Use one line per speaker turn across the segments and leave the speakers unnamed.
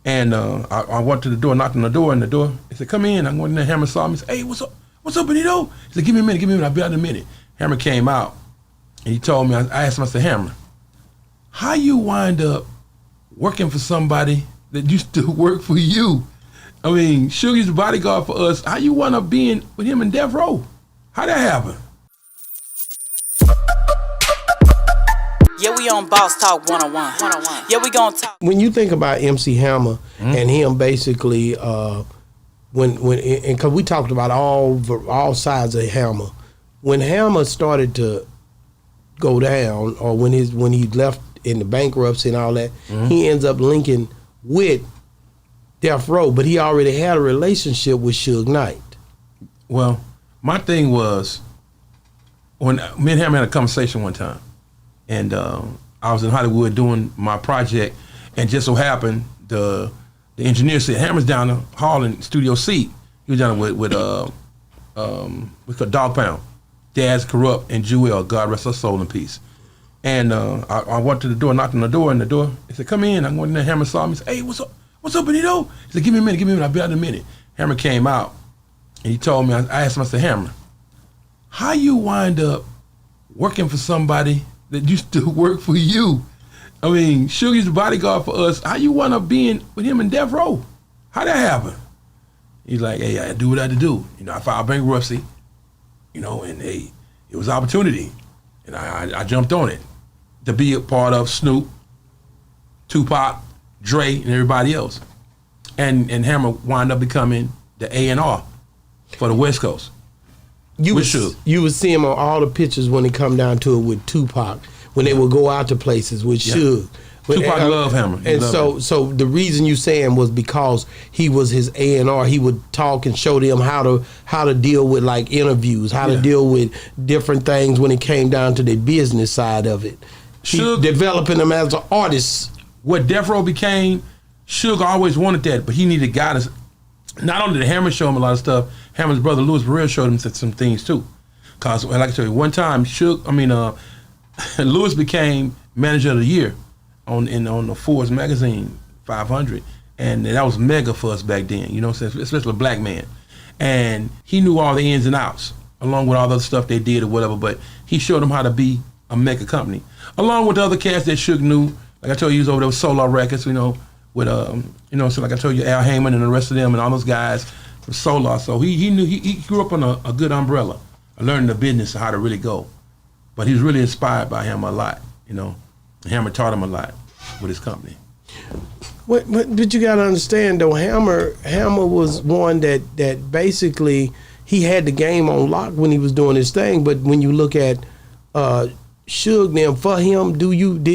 And I went to the door, knocked on the door, and he said, come in. I went in there, Hammer saw me, he said, hey, what's up? What's up, Benito? He said, give me a minute, I'll be out in a minute. Hammer came out, and he told me, I asked him, I said, Hammer, how you wind up working for somebody that used to work for you? I mean, Suge's the bodyguard for us. How you wind up being with him in Deathrow? How'd that happen?
Yeah, we on Boss Talk 101. Yeah, we gonna talk.
When you think about MC Hammer and him basically, because we talked about all sides of Hammer, when Hammer started to go down, or when he left in the bankruptcy and all that, he ends up linking with Deathrow, but he already had a relationship with Suge Knight.
Well, my thing was, when me and Hammer had a conversation one time, and I was in Hollywood doing my project, and just so happened the engineer said, Hammer's down the hall in Studio C. He was down with Dog Pound, Daz Corrupt, and Jewel, God rest her soul in peace. And I went to the door, knocked on the door, he said, come in. I went in there, Hammer saw me, he said, hey, what's up, Benito? He said, give me a minute, I'll be out in a minute. Hammer came out, and he told me, I asked him, I said, Hammer, how you wind up working for somebody that used to work for you? I mean, Suge's the bodyguard for us. How you wind up being with him in Deathrow? How'd that happen? He's like, hey, I do what I had to do. I filed bankruptcy, and hey, it was opportunity. And I jumped on it to be a part of Snoop, Tupac, Dre, and everybody else. And Hammer wound up becoming the A&R for the West Coast. You would see him on all the pictures when it come down to it with Tupac, when they would go out to places with Suge. Tupac loved Hammer.
And so the reason you saying was because he was his A&R. He would talk and show them how to deal with like interviews, how to deal with different things when it came down to the business side of it. Suge, developing them as an artist.
What Deathrow became, Suge always wanted that, but he needed guidance. Not only did Hammer show him a lot of stuff, Hammer's brother Louis Burrell showed him some things too. Cause like I tell you, one time Louis became manager of the year on the Forbes magazine 500, and that was mega for us back then. Especially a black man, and he knew all the ins and outs along with all the other stuff they did or whatever. But he showed them how to be a mega company, along with the other cats that Suge knew. Like I told you, he was over there with Solar Records, with so like I told you, Al Heyman and the rest of them and all those guys from Solar. So he knew he grew up on a good umbrella, learning the business of how to really go. But he was really inspired by Hammer a lot, Hammer taught him a lot with his company.
But you got to understand though, Hammer was one that basically he had the game on lock when he was doing his thing. But when you look at Suge, then for him,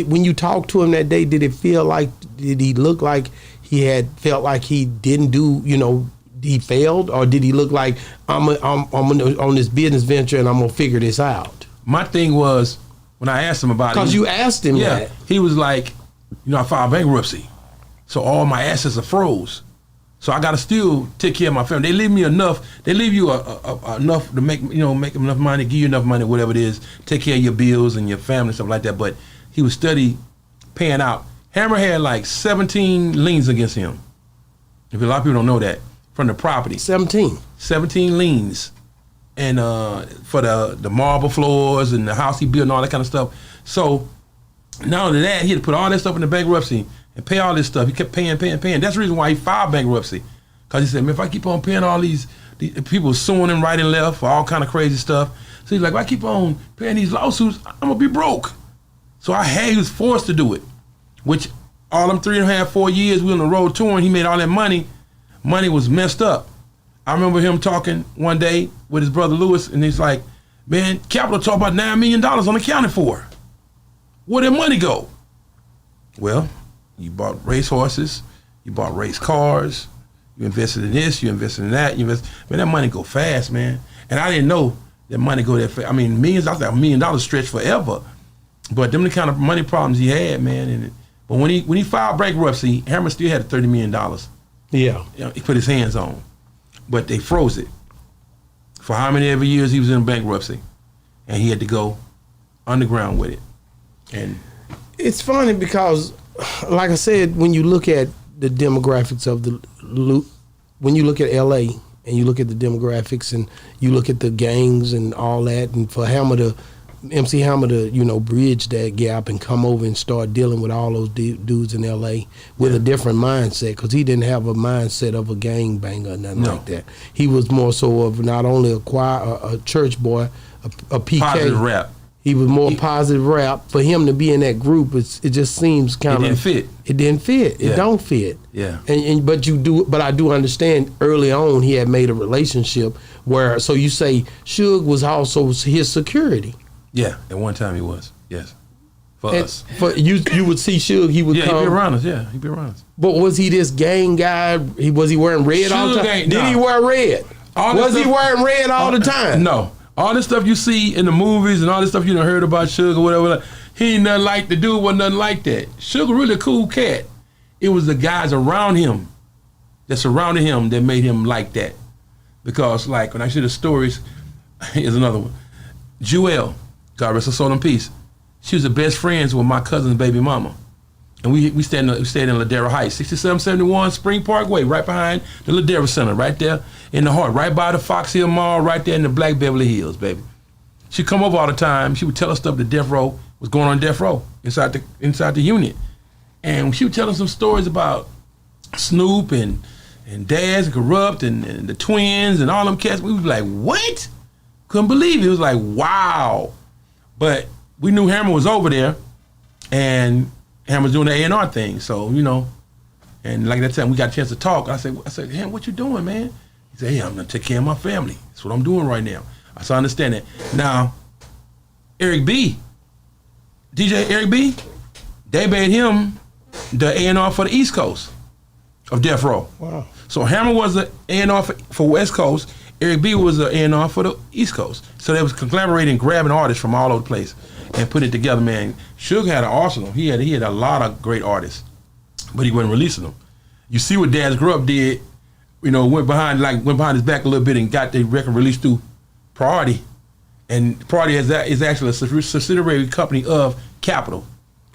when you talked to him that day, did he look like he had felt like he didn't do, he failed, or did he look like I'm on this business venture and I'm gonna figure this out?
My thing was, when I asked him about it,
because you asked him that,
he was like, I filed bankruptcy, so all my assets are froze. So I got to still take care of my family. They leave me enough. They leave you enough to make enough money, give you enough money, whatever it is, take care of your bills and your family, stuff like that. But he was steady paying out. Hammer had like 17 liens against him. If a lot of people don't know that, from the property. 17 liens, and for the marble floors and the house he built and all that kind of stuff. So not only that, he had to put all that stuff in the bankruptcy and pay all this stuff. He kept paying. That's the reason why he filed bankruptcy. Because he said, man, if I keep on paying all these people suing him right and left for all kind of crazy stuff. So he's like, if I keep on paying these lawsuits, I'm going to be broke. So he was forced to do it, which all them 3.5, 4 years we on the road touring, he made all that money. Money was messed up. I remember him talking one day with his brother Louis, and he's like, man, Capital talked about $9 million unaccounted for. Where did money go? Well, you bought race horses, you bought race cars, you invested in this, you invested in that, man, that money go fast, man. And I didn't know that money go that fast. I mean, millions, I thought $1 million stretch forever. But them the kind of money problems he had, man. But when he filed bankruptcy, Hammer still had $30 million.
Yeah.
He put his hands on. But they froze it. For how many ever years he was in bankruptcy. And he had to go underground with it. And
it's funny because, like I said, when you look at the demographics of when you look at LA and you look at the demographics and you look at the gangs and all that, and for MC Hammer to bridge that gap and come over and start dealing with all those dudes in LA with a different mindset, because he didn't have a mindset of a gangbanger or nothing like that. He was more so of not only a church boy, a PK.
Positive rap.
He was more positive rap. For him to be in that group, it just seems kind of...
It didn't fit.
It didn't fit. It don't fit.
Yeah.
But I do understand early on he had made a relationship where, so you say Suge was also his security.
Yeah, at one time he was. Yes. For us.
For you would see Suge, he would come.
Yeah, he'd be around us. Yeah, he'd be around us.
But was he this gang guy? Was he wearing red all the time? Did he wear red? Was he wearing red all the time?
No. All this stuff you see in the movies and all this stuff you done heard about Suge or whatever, he ain't nothing like the dude, wasn't nothing like that. Suge really a cool cat. It was the guys around him that surrounded him that made him like that. Because like when I see the stories, here's another one. Jewel, God rest her soul in peace. She was the best friends with my cousin's baby mama. And we stayed in Ladera Heights, 6771 Spring Parkway, right behind the Ladera Center, right there in the heart, right by the Fox Hill Mall, right there in the Black Beverly Hills, baby. She'd come over all the time. She would tell us stuff that Deathrow was going on in Deathrow inside the unit. And she would tell us some stories about Snoop and Daz and Corrupt and the twins and all them cats. We was like, what? Couldn't believe it. It was like, wow. But we knew Hammer was over there, and Hammer's doing the A&R thing. So, and like that time we got a chance to talk. I said, Ham, what you doing, man? He said, hey, I'm gonna take care of my family. That's what I'm doing right now. I said, I understand that. Now, DJ Eric B, they made him the A&R for the East Coast of Deathrow.
Wow.
So Hammer was the A&R for West Coast. Eric B was the A&R for the East Coast. So they was collaborating, grabbing artists from all over the place and putting it together, man. Suge had an arsenal. He had a lot of great artists, but he wasn't releasing them. You see what Daz Grubb did, went behind his back a little bit and got the record released through Priority. And Priority is actually a subsidiary company of Capitol.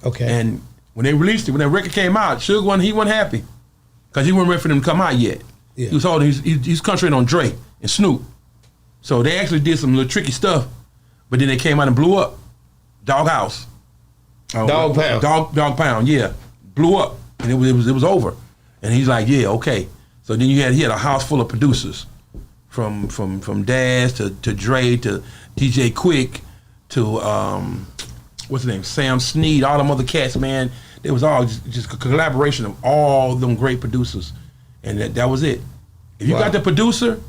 Okay.
And when they released it, when that record came out, Suge wasn't happy because he wasn't ready for them to come out yet.
Yeah.
He was holding, he's concentrating on Dre and Snoop. So they actually did some little tricky stuff, but then they came out and blew up. Doghouse.
Dog Pound.
Dog Pound, yeah. Blew up. And it was over. And he's like, yeah, okay. So then he had a house full of producers. From Daz to Dre to DJ Quick to what's his name? Sam Snead, all them other cats, man. It was all just a collaboration of all them great producers. And that was it. If you got the producer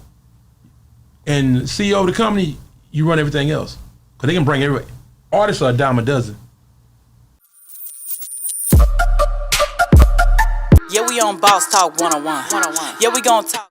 and CEO of the company, you run everything else. Because they can bring everybody. Artists are a dime a dozen.
Yeah, we on Boss Talk 101. Yeah, we gonna talk.